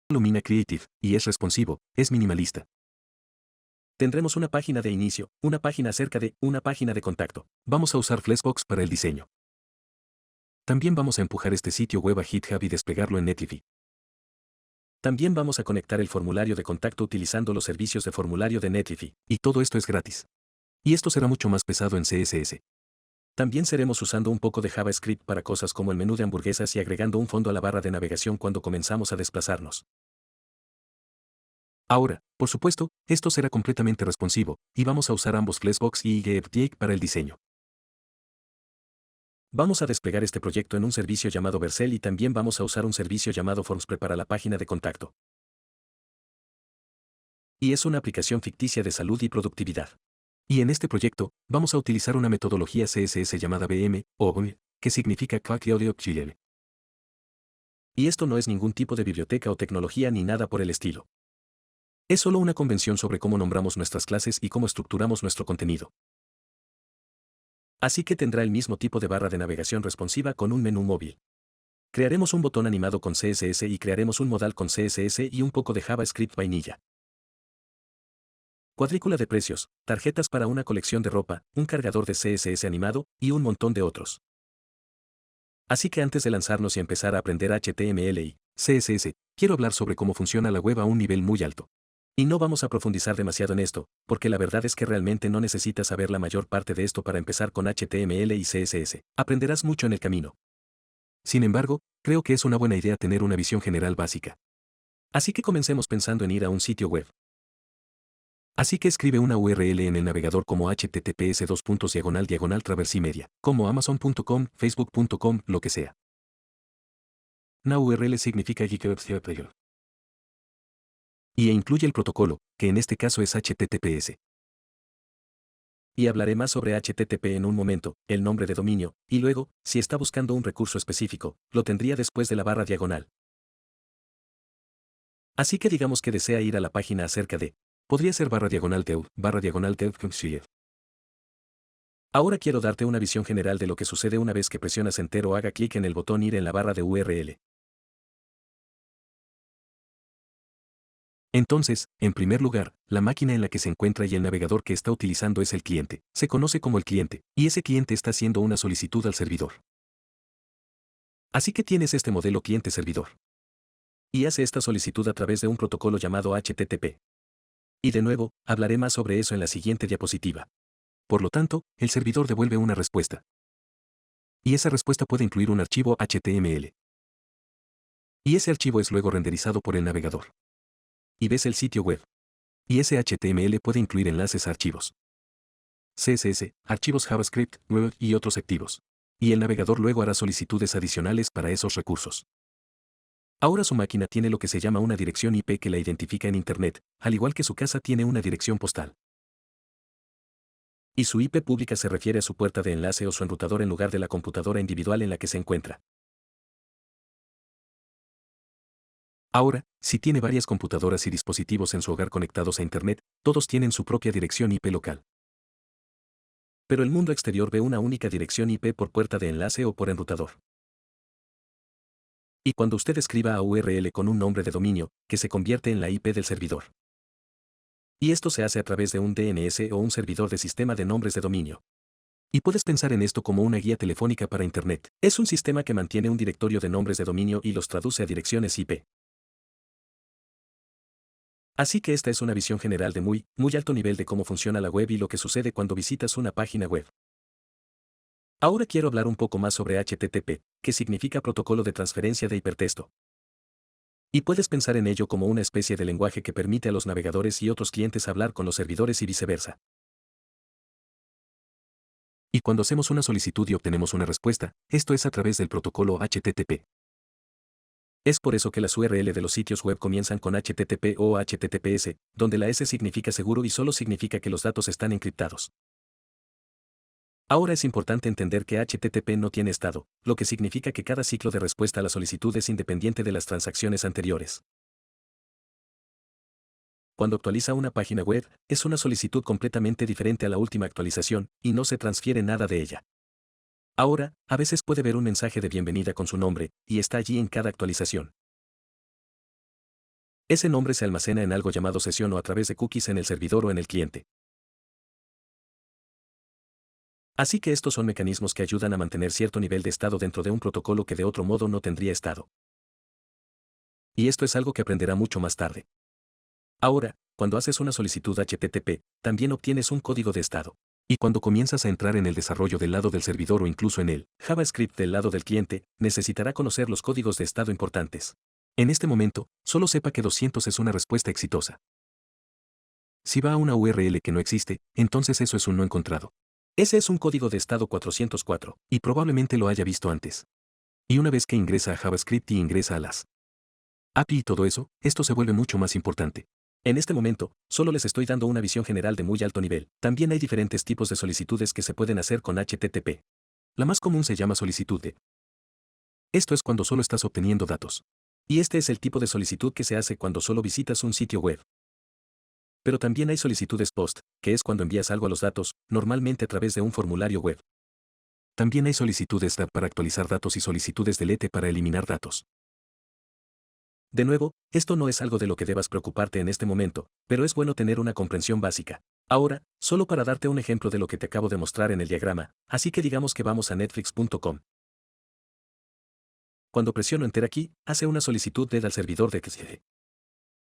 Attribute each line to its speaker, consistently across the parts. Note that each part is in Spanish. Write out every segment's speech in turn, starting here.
Speaker 1: Lumina Creative, y es responsivo, es minimalista. Tendremos una página de inicio, una página acerca de, una página de contacto. Vamos a usar Flexbox para el diseño. También vamos a empujar este sitio web a GitHub y desplegarlo en Netlify. También vamos a conectar el formulario de contacto utilizando los servicios de formulario de Netlify, y todo esto es gratis. Y esto será mucho más pesado en CSS. También seremos usando un poco de JavaScript para cosas como el menú de hamburguesas y agregando un fondo a la barra de navegación cuando comenzamos a desplazarnos. Ahora, por supuesto, esto será completamente responsivo, y vamos a usar ambos Flexbox y IGFTX para el diseño. Vamos a desplegar este proyecto en un servicio llamado Vercel y también vamos a usar un servicio llamado FormsPrep para la página de contacto. Y es una aplicación ficticia de salud y productividad. Y en este proyecto, vamos a utilizar una metodología CSS llamada BM, o BM, que significa Quality Audio Chile. Y esto no es ningún tipo de biblioteca o tecnología ni nada por el estilo. Es solo una convención sobre cómo nombramos nuestras clases y cómo estructuramos nuestro contenido. Así que tendrá el mismo tipo de barra de navegación responsiva con un menú móvil. Crearemos un botón animado con CSS y crearemos un modal con CSS y un poco de JavaScript vainilla. Cuadrícula de precios, tarjetas para una colección de ropa, un cargador de CSS animado, y un montón de otros. Así que antes de lanzarnos y empezar a aprender HTML y CSS, quiero hablar sobre cómo funciona la web a un nivel muy alto. Y no vamos a profundizar demasiado en esto, porque la verdad es que realmente no necesitas saber la mayor parte de esto para empezar con HTML y CSS. Aprenderás mucho en el camino. Sin embargo, creo que es una buena idea tener una visión general básica. Así que comencemos pensando en ir a un sitio web. Así que escribe una URL en el navegador como https://traversy media, como amazon.com, facebook.com, lo que sea. Una URL significa y incluye el protocolo, que en este caso es HTTPS. Y hablaré más sobre HTTP en un momento, el nombre de dominio, y luego, si está buscando un recurso específico, lo tendría después de la barra diagonal. Así que digamos que desea ir a la página acerca de, podría ser barra diagonal dev, Ahora quiero darte una visión general de lo que sucede una vez que presionas Enter o haga clic en el botón ir en la barra de URL. Entonces, en primer lugar, la máquina en la que se encuentra y el navegador que está utilizando es el cliente. Se conoce como el cliente, y ese cliente está haciendo una solicitud al servidor. Así que tienes este modelo cliente-servidor. Y hace esta solicitud a través de un protocolo llamado HTTP. Y de nuevo, hablaré más sobre eso en la siguiente diapositiva. Por lo tanto, el servidor devuelve una respuesta. Y esa respuesta puede incluir un archivo HTML. Y ese archivo es luego renderizado por el navegador. Y ves el sitio web. Y ese HTML puede incluir enlaces a archivos CSS, archivos JavaScript, web y otros activos. Y el navegador luego hará solicitudes adicionales para esos recursos. Ahora su máquina tiene lo que se llama una dirección IP que la identifica en Internet, al igual que su casa tiene una dirección postal. Y su IP pública se refiere a su puerta de enlace o su enrutador en lugar de la computadora individual en la que se encuentra. Ahora, si tiene varias computadoras y dispositivos en su hogar conectados a Internet, todos tienen su propia dirección IP local. Pero el mundo exterior ve una única dirección IP por puerta de enlace o por enrutador. Y cuando usted escriba a URL con un nombre de dominio, que se convierte en la IP del servidor. Y esto se hace a través de un DNS o un servidor de sistema de nombres de dominio. Y puedes pensar en esto como una guía telefónica para Internet. Es un sistema que mantiene un directorio de nombres de dominio y los traduce a direcciones IP. Así que esta es una visión general de muy alto nivel de cómo funciona la web y lo que sucede cuando visitas una página web. Ahora quiero hablar un poco más sobre HTTP, que significa Protocolo de Transferencia de Hipertexto. Y puedes pensar en ello como una especie de lenguaje que permite a los navegadores y otros clientes hablar con los servidores y viceversa. Y cuando hacemos una solicitud y obtenemos una respuesta, esto es a través del protocolo HTTP. Es por eso que las URL de los sitios web comienzan con HTTP o HTTPS, donde la S significa seguro y solo significa que los datos están encriptados. Ahora es importante entender que HTTP no tiene estado, lo que significa que cada ciclo de respuesta a la solicitud es independiente de las transacciones anteriores. Cuando actualiza una página web, es una solicitud completamente diferente a la última actualización, y no se transfiere nada de ella. Ahora, a veces puede ver un mensaje de bienvenida con su nombre, y está allí en cada actualización. Ese nombre se almacena en algo llamado sesión o a través de cookies en el servidor o en el cliente. Así que estos son mecanismos que ayudan a mantener cierto nivel de estado dentro de un protocolo que de otro modo no tendría estado. Y esto es algo que aprenderá mucho más tarde. Ahora, cuando haces una solicitud HTTP, también obtienes un código de estado. Y cuando comienzas a entrar en el desarrollo del lado del servidor o incluso en el JavaScript del lado del cliente, necesitará conocer los códigos de estado importantes. En este momento, solo sepa que 200 es una respuesta exitosa. Si va a una URL que no existe, entonces eso es un no encontrado. Ese es un código de estado 404, y probablemente lo haya visto antes. Y una vez que ingresa a JavaScript y ingresa a las API y todo eso, esto se vuelve mucho más importante. En este momento, solo les estoy dando una visión general de muy alto nivel. También hay diferentes tipos de solicitudes que se pueden hacer con HTTP. La más común se llama solicitud de. Esto es cuando solo estás obteniendo datos. Y este es el tipo de solicitud que se hace cuando solo visitas un sitio web. Pero también hay solicitudes POST, que es cuando envías algo a los datos, normalmente a través de un formulario web. También hay solicitudes DAP para actualizar datos y solicitudes delete para eliminar datos. De nuevo, esto no es algo de lo que debas preocuparte en este momento, pero es bueno tener una comprensión básica. Ahora, solo para darte un ejemplo de lo que te acabo de mostrar en el diagrama, así que digamos que vamos a netflix.com. Cuando presiono Enter aquí, hace una solicitud al servidor de XY.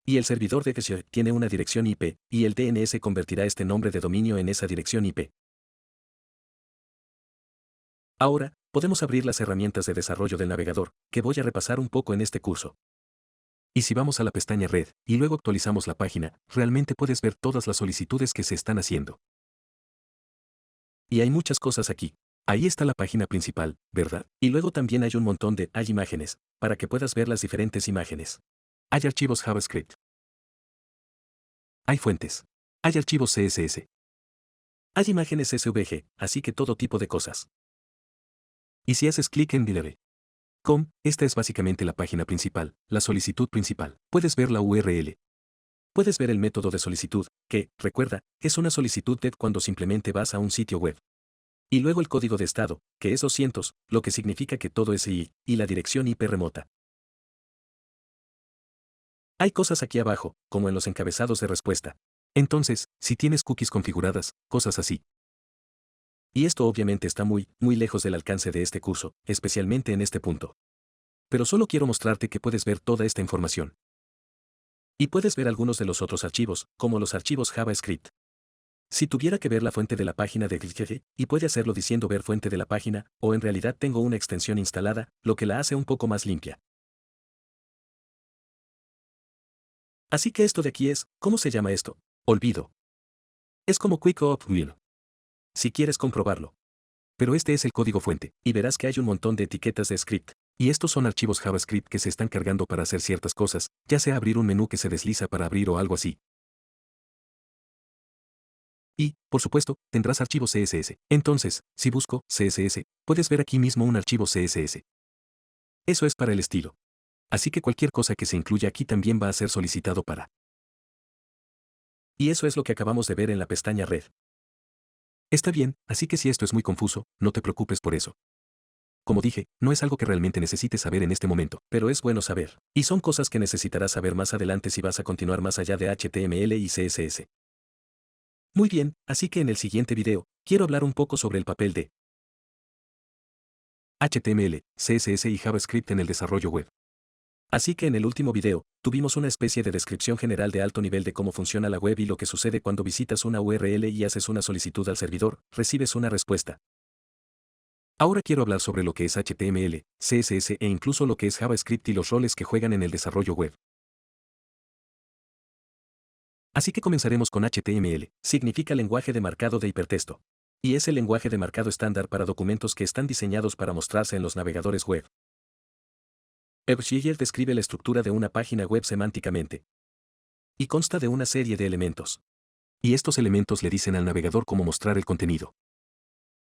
Speaker 1: Y el servidor de XY tiene una dirección IP, y el DNS convertirá este nombre de dominio en esa dirección IP. Ahora, podemos abrir las herramientas de desarrollo del navegador, que voy a repasar un poco en este curso. Y si vamos a la pestaña Red, y luego actualizamos la página, realmente puedes ver todas las solicitudes que se están haciendo. Y hay muchas cosas aquí. Ahí está la página principal, ¿verdad? Y luego también hay un montón de hay imágenes, para que puedas ver las diferentes imágenes. Hay archivos JavaScript. Hay fuentes. Hay archivos CSS. Hay imágenes SVG, así que todo tipo de cosas. Y si haces clic en Builder.com, esta es básicamente la página principal, la solicitud principal. Puedes ver la URL. Puedes ver el método de solicitud, que, recuerda, es una solicitud DET cuando simplemente vas a un sitio web. Y luego el código de estado, que es 200, lo que significa que todo es y la dirección IP remota. Hay cosas aquí abajo, como en los encabezados de respuesta. Entonces, si tienes cookies configuradas, cosas así. Y esto obviamente está muy lejos del alcance de este curso, especialmente en este punto. Pero solo quiero mostrarte que puedes ver toda esta información. Y puedes ver algunos de los otros archivos, como los archivos JavaScript. Si tuviera que ver la fuente de la página de Glitch, y puede hacerlo diciendo ver fuente de la página, o en realidad tengo una extensión instalada, lo que la hace un poco más limpia. Así que esto de aquí es, ¿cómo se llama esto? Olvido. Es como Quick Open. Si quieres comprobarlo. Pero este es el código fuente, y verás que hay un montón de etiquetas de script. Y estos son archivos JavaScript que se están cargando para hacer ciertas cosas, ya sea abrir un menú que se desliza para abrir o algo así. Y, por supuesto, tendrás archivos CSS. Entonces, si busco CSS, puedes ver aquí mismo un archivo CSS. Eso es para el estilo. Así que cualquier cosa que se incluya aquí también va a ser solicitado para. Y eso es lo que acabamos de ver en la pestaña Red. Está bien, así que si esto es muy confuso, no te preocupes por eso. Como dije, no es algo que realmente necesites saber en este momento, pero es bueno saber. Y son cosas que necesitarás saber más adelante si vas a continuar más allá de HTML y CSS. Muy bien, así que en el siguiente video, quiero hablar un poco sobre el papel de HTML, CSS y JavaScript en el desarrollo web. Así que en el último video, tuvimos una especie de descripción general de alto nivel de cómo funciona la web y lo que sucede cuando visitas una URL y haces una solicitud al servidor, recibes una respuesta. Ahora quiero hablar sobre lo que es HTML, CSS e incluso lo que es JavaScript y los roles que juegan en el desarrollo web. Así que comenzaremos con HTML, significa lenguaje de marcado de hipertexto. Y es el lenguaje de marcado estándar para documentos que están diseñados para mostrarse en los navegadores web. WebGL describe la estructura de una página web semánticamente. Y consta de una serie de elementos. Y estos elementos le dicen al navegador cómo mostrar el contenido.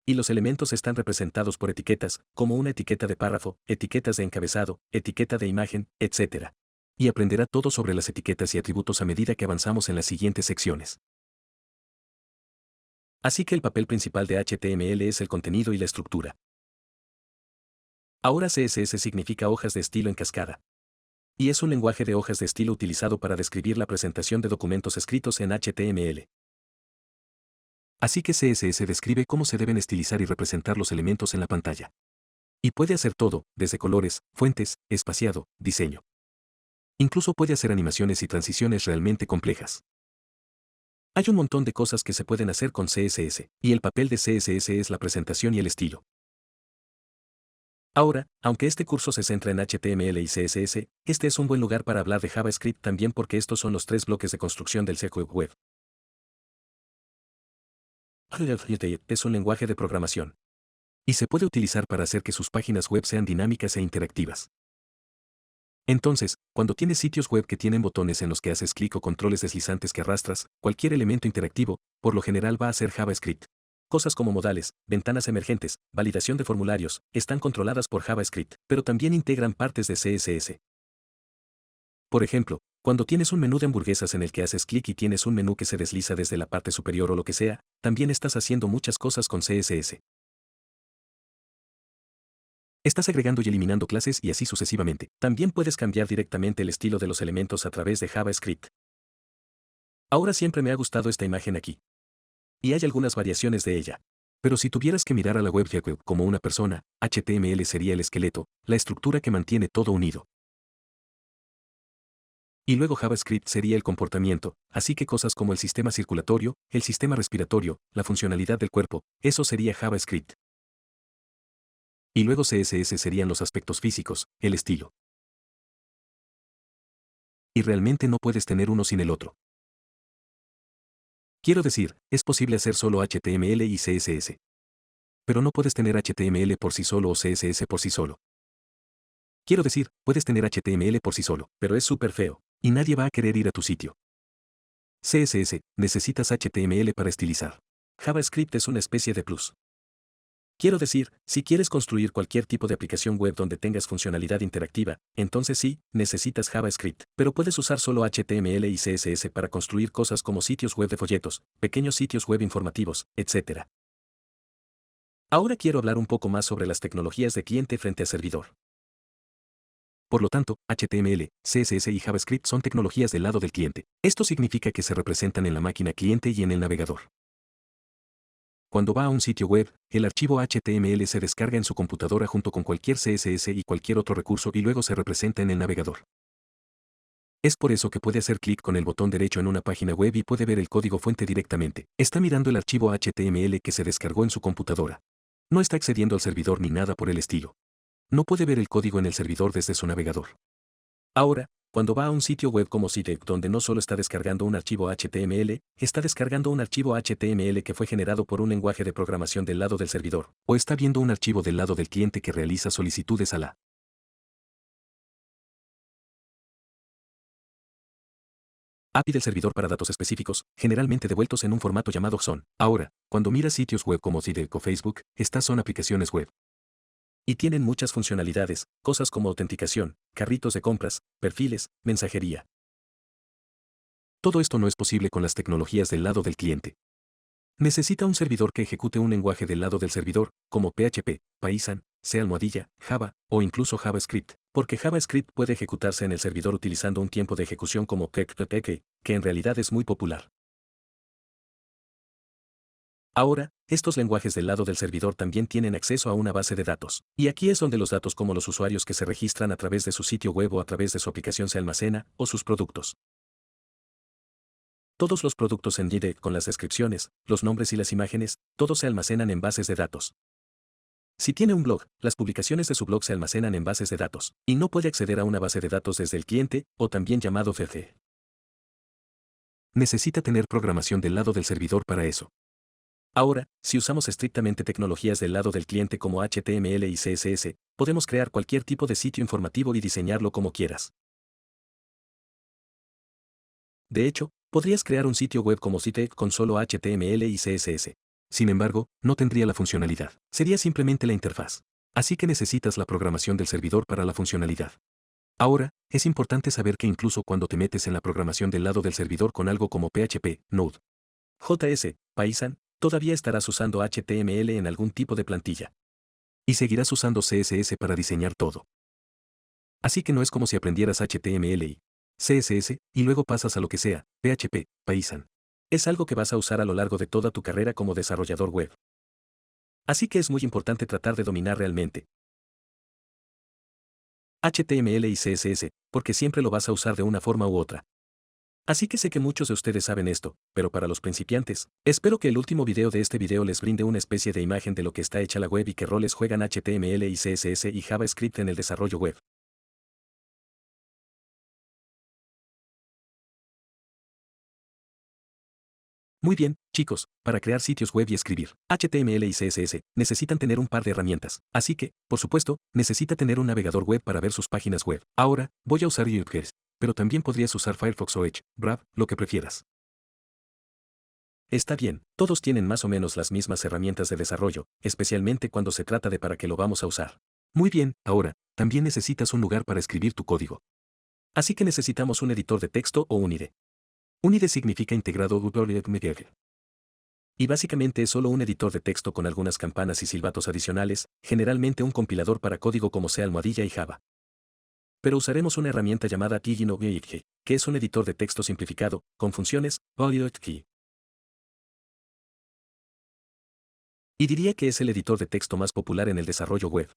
Speaker 1: Y los elementos están representados por etiquetas, como una etiqueta de párrafo, etiquetas de encabezado, etiqueta de imagen, etc. Y aprenderá todo sobre las etiquetas y atributos a medida que avanzamos en las siguientes secciones. Así que el papel principal de HTML es el contenido y la estructura. Ahora CSS significa hojas de estilo en cascada. y es un lenguaje de hojas de estilo utilizado para describir la presentación de documentos escritos en HTML. Así que CSS describe cómo se deben estilizar y representar los elementos en la pantalla. Y puede hacer todo, desde colores, fuentes, espaciado, diseño. Incluso puede hacer animaciones y transiciones realmente complejas. Hay un montón de cosas que se pueden hacer con CSS, y el papel de CSS es la presentación y el estilo. Ahora, aunque este curso se centra en HTML y CSS, este es un buen lugar para hablar de JavaScript también porque estos son los tres bloques de construcción del sitio web. Es un lenguaje de programación. Y se puede utilizar para hacer que sus páginas web sean dinámicas e interactivas. Entonces, cuando tienes sitios web que tienen botones en los que haces clic o controles deslizantes que arrastras, cualquier elemento interactivo, por lo general va a ser JavaScript. Cosas como modales, ventanas emergentes, validación de formularios, están controladas por JavaScript, pero también integran partes de CSS. Por ejemplo, cuando tienes un menú de hamburguesas en el que haces clic y tienes un menú que se desliza desde la parte superior o lo que sea, también estás haciendo muchas cosas con CSS. Estás agregando y eliminando clases y así sucesivamente. También puedes cambiar directamente el estilo de los elementos a través de JavaScript. Ahora siempre me ha gustado esta imagen aquí. Y hay algunas variaciones de ella. Pero si tuvieras que mirar a la web como una persona, HTML sería el esqueleto, la estructura que mantiene todo unido. Y luego JavaScript sería el comportamiento, así que cosas como el sistema circulatorio, el sistema respiratorio, la funcionalidad del cuerpo, eso sería JavaScript. Y luego CSS serían los aspectos físicos, el estilo. Y realmente no puedes tener uno sin el otro. Quiero decir, es posible hacer solo HTML y CSS. Pero no puedes tener HTML por sí solo o CSS por sí solo. Quiero decir, puedes tener HTML por sí solo, pero es súper feo, y nadie va a querer ir a tu sitio. CSS, necesitas HTML para estilizar. JavaScript es una especie de plus. Quiero decir, si quieres construir cualquier tipo de aplicación web donde tengas funcionalidad interactiva, entonces sí, necesitas JavaScript, pero puedes usar solo HTML y CSS para construir cosas como sitios web de folletos, pequeños sitios web informativos, etc. Ahora quiero hablar un poco más sobre las tecnologías de cliente frente a servidor. Por lo tanto, HTML, CSS y JavaScript son tecnologías del lado del cliente. Esto significa que se representan en la máquina cliente y en el navegador. Cuando va a un sitio web, el archivo HTML se descarga en su computadora junto con cualquier CSS y cualquier otro recurso y luego se representa en el navegador. Es por eso que puede hacer clic con el botón derecho en una página web y puede ver el código fuente directamente. Está mirando el archivo HTML que se descargó en su computadora. No está accediendo al servidor ni nada por el estilo. No puede ver el código en el servidor desde su navegador. Ahora, cuando va a un sitio web como Sitex donde no solo está descargando un archivo HTML, está descargando un archivo HTML que fue generado por un lenguaje de programación del lado del servidor, o está viendo un archivo del lado del cliente que realiza solicitudes a la API del servidor para datos específicos, generalmente devueltos en un formato llamado JSON. Ahora, cuando miras sitios web como Sitex o Facebook, estas son aplicaciones web. Y tienen muchas funcionalidades, cosas como autenticación, carritos de compras, perfiles, mensajería. Todo esto no es posible con las tecnologías del lado del cliente. Necesita un servidor que ejecute un lenguaje del lado del servidor, como PHP, Python, C#, Java, o incluso JavaScript, porque JavaScript puede ejecutarse en el servidor utilizando un tiempo de ejecución como que en realidad es muy popular. Ahora, estos lenguajes del lado del servidor también tienen acceso a una base de datos. Y aquí es donde los datos como los usuarios que se registran a través de su sitio web o a través de su aplicación se almacena, o sus productos. Todos los productos en GIDE con las descripciones, los nombres y las imágenes, todos se almacenan en bases de datos. Si tiene un blog, las publicaciones de su blog se almacenan en bases de datos, y no puede acceder a una base de datos desde el cliente, o también llamado FF. Necesita tener programación del lado del servidor para eso. Ahora, si usamos estrictamente tecnologías del lado del cliente como HTML y CSS, podemos crear cualquier tipo de sitio informativo y diseñarlo como quieras. De hecho, podrías crear un sitio web como Sitex con solo HTML y CSS. Sin embargo, no tendría la funcionalidad. Sería simplemente la interfaz. Así que necesitas la programación del servidor para la funcionalidad. Ahora, es importante saber que incluso cuando te metes en la programación del lado del servidor con algo como PHP, Node, JS, Python, todavía estarás usando HTML en algún tipo de plantilla. Y seguirás usando CSS para diseñar todo. Así que no es como si aprendieras HTML y CSS, y luego pasas a lo que sea, PHP, Python. Es algo que vas a usar a lo largo de toda tu carrera como desarrollador web. Así que es muy importante tratar de dominar realmente HTML y CSS, porque siempre lo vas a usar de una forma u otra. Así que sé que muchos de ustedes saben esto, pero para los principiantes, espero que el último video de este video les brinde una especie de imagen de lo que está hecha la web y qué roles juegan HTML y CSS y JavaScript en el desarrollo web. Muy bien, chicos, para crear sitios web y escribir HTML y CSS, necesitan tener un par de herramientas. Así que, por supuesto, necesita tener un navegador web para ver sus páginas web. Ahora, voy a usar UX, pero también podrías usar Firefox o Edge, Brave, lo que prefieras. Está bien, todos tienen más o menos las mismas herramientas de desarrollo, especialmente cuando se trata de para qué lo vamos a usar. Muy bien, ahora, también necesitas un lugar para escribir tu código. Así que necesitamos un editor de texto o un IDE. Un IDE significa integrado Media. Y básicamente es solo un editor de texto con algunas campanas y silbatos adicionales, generalmente un compilador para código como sea Almohadilla y Java. Pero usaremos una herramienta llamada TiGinoVIG, que es un editor de texto simplificado, con funciones, Key. Y diría que es el editor de texto más popular en el desarrollo web.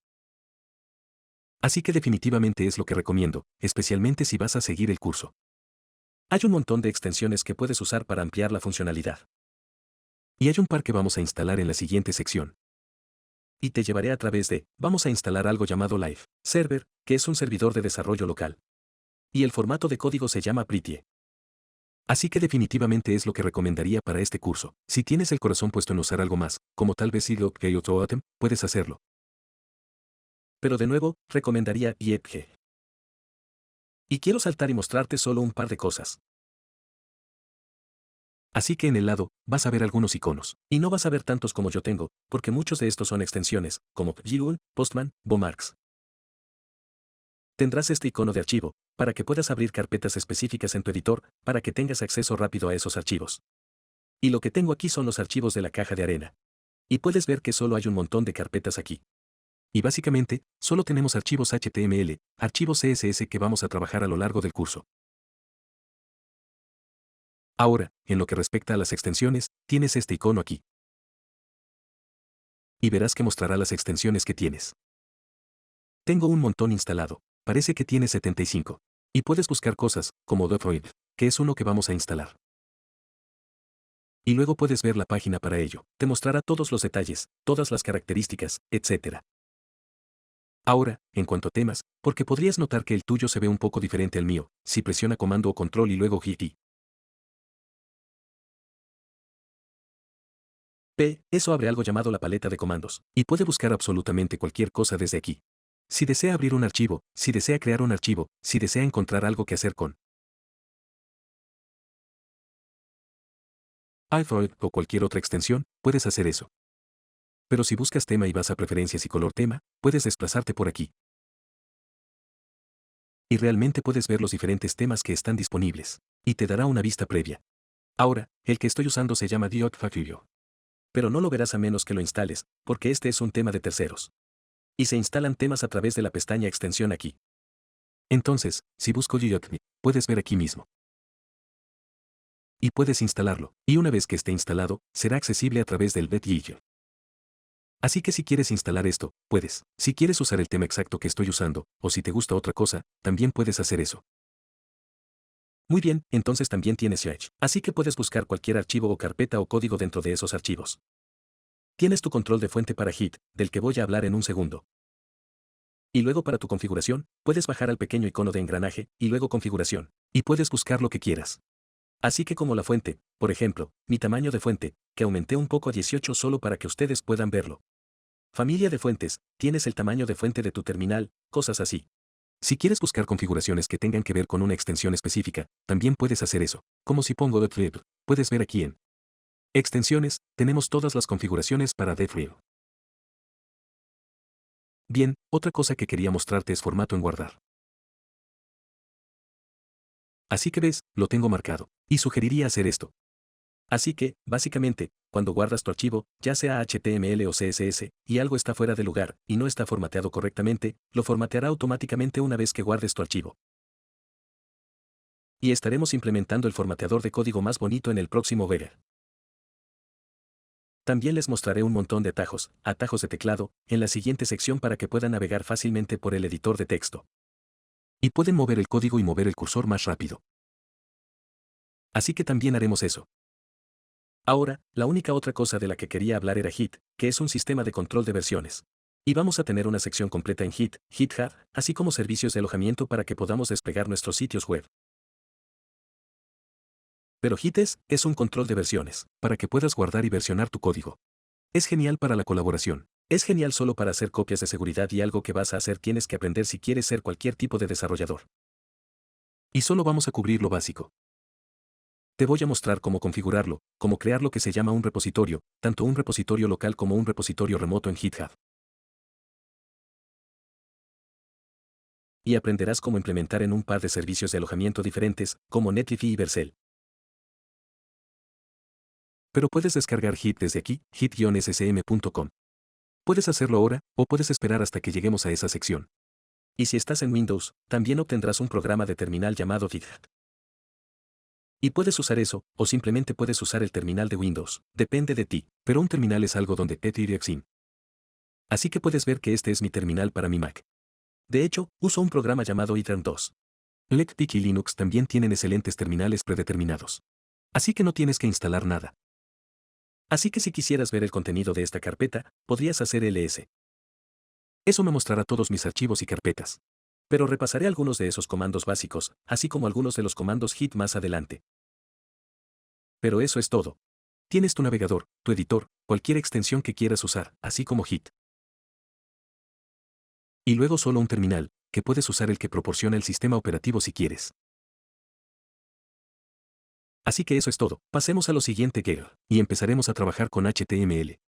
Speaker 1: Así que definitivamente es lo que recomiendo, especialmente si vas a seguir el curso. Hay un montón de extensiones que puedes usar para ampliar la funcionalidad. Y hay un par que vamos a instalar en la siguiente sección. Y te llevaré a través de, vamos a instalar algo llamado Live Server, que es un servidor de desarrollo local. Y el formato de código se llama Pretty. Así que definitivamente es lo que recomendaría para este curso. Si tienes el corazón puesto en usar algo más, como tal vez Silog o Atem, puedes hacerlo. Pero de nuevo, recomendaría IEPG. Y quiero saltar y mostrarte solo un par de cosas. Así que en el lado, vas a ver algunos iconos. Y no vas a ver tantos como yo tengo, porque muchos de estos son extensiones, como Ghoul, Postman, Bomarks. Tendrás este icono de archivo, para que puedas abrir carpetas específicas en tu editor, para que tengas acceso rápido a esos archivos. Y lo que tengo aquí son los archivos de la caja de arena. Y puedes ver que solo hay un montón de carpetas aquí. Y básicamente, solo tenemos archivos HTML, archivos CSS que vamos a trabajar a lo largo del curso. Ahora, en lo que respecta a las extensiones, tienes este icono aquí. Y verás que mostrará las extensiones que tienes. Tengo un montón instalado, parece que tiene 75. Y puedes buscar cosas, como .NET, que es uno que vamos a instalar. Y luego puedes ver la página para ello, te mostrará todos los detalles, todas las características, etc. Ahora, en cuanto a temas, porque podrías notar que el tuyo se ve un poco diferente al mío, si presiona comando o control y luego Hit. Eso abre algo llamado la paleta de comandos, y puede buscar absolutamente cualquier cosa desde aquí. Si desea abrir un archivo, si desea crear un archivo, si desea encontrar algo que hacer con iFold o cualquier otra extensión, puedes hacer eso. Pero si buscas tema y vas a preferencias y color tema, puedes desplazarte por aquí. Y realmente puedes ver los diferentes temas que están disponibles. Y te dará una vista previa. Ahora, el que estoy usando se llama Diode Factorio. Pero no lo verás a menos que lo instales, porque este es un tema de terceros. Y se instalan temas a través de la pestaña extensión aquí. Entonces, si busco Diode, puedes ver aquí mismo. Y puedes instalarlo, y una vez que esté instalado, será accesible a través del BetGIG. Así que si quieres instalar esto, puedes. Si quieres usar el tema exacto que estoy usando, o si te gusta otra cosa, también puedes hacer eso. Muy bien, entonces también tienes Edge. Así que puedes buscar cualquier archivo o carpeta o código dentro de esos archivos. Tienes tu control de fuente para Git, del que voy a hablar en un segundo. Y luego para tu configuración, puedes bajar al pequeño icono de engranaje, y luego configuración. Y puedes buscar lo que quieras. Así que como la fuente, por ejemplo, mi tamaño de fuente, que aumenté un poco a 18 solo para que ustedes puedan verlo. Familia de fuentes, tienes el tamaño de fuente de tu terminal, cosas así. Si quieres buscar configuraciones que tengan que ver con una extensión específica, también puedes hacer eso. Como si pongo .NET, puedes ver aquí en Extensiones, tenemos todas las configuraciones para .NET. Bien, otra cosa que quería mostrarte es formato en guardar. Así que ves, lo tengo marcado. Y sugeriría hacer esto. Así que, básicamente, cuando guardas tu archivo, ya sea HTML o CSS, y algo está fuera de lugar, y no está formateado correctamente, lo formateará automáticamente una vez que guardes tu archivo. Y estaremos implementando el formateador de código más bonito en el próximo Vega. También les mostraré un montón de atajos de teclado, en la siguiente sección para que puedan navegar fácilmente por el editor de texto. Y pueden mover el código y mover el cursor más rápido. Así que también haremos eso. Ahora, la única otra cosa de la que quería hablar era Git, que es un sistema de control de versiones. Y vamos a tener una sección completa en Git, GitHub, así como servicios de alojamiento para que podamos desplegar nuestros sitios web. Pero Git es un control de versiones, para que puedas guardar y versionar tu código. Es genial para la colaboración. Es genial solo para hacer copias de seguridad y algo que vas a hacer tienes que aprender si quieres ser cualquier tipo de desarrollador. Y solo vamos a cubrir lo básico. Te voy a mostrar cómo configurarlo, cómo crear lo que se llama un repositorio, tanto un repositorio local como un repositorio remoto en GitHub. Y aprenderás cómo implementar en un par de servicios de alojamiento diferentes, como Netlify y Vercel. Pero puedes descargar Git desde aquí, git-ssm.com. Puedes hacerlo ahora, o puedes esperar hasta que lleguemos a esa sección. Y si estás en Windows, también obtendrás un programa de terminal llamado GitHub. Y puedes usar eso, o simplemente puedes usar el terminal de Windows, depende de ti, pero un terminal es algo donde Exim. Así que puedes ver que este es mi terminal para mi Mac. De hecho, uso un programa llamado Itran 2. Letpic y Linux también tienen excelentes terminales predeterminados. Así que no tienes que instalar nada. Así que si quisieras ver el contenido de esta carpeta, podrías hacer ls. Eso me mostrará todos mis archivos y carpetas. Pero repasaré algunos de esos comandos básicos, así como algunos de los comandos Git más adelante. Pero eso es todo. Tienes tu navegador, tu editor, cualquier extensión que quieras usar, así como Git. Y luego solo un terminal, que puedes usar el que proporciona el sistema operativo si quieres. Así que eso es todo. Pasemos a lo siguiente, y empezaremos a trabajar con HTML.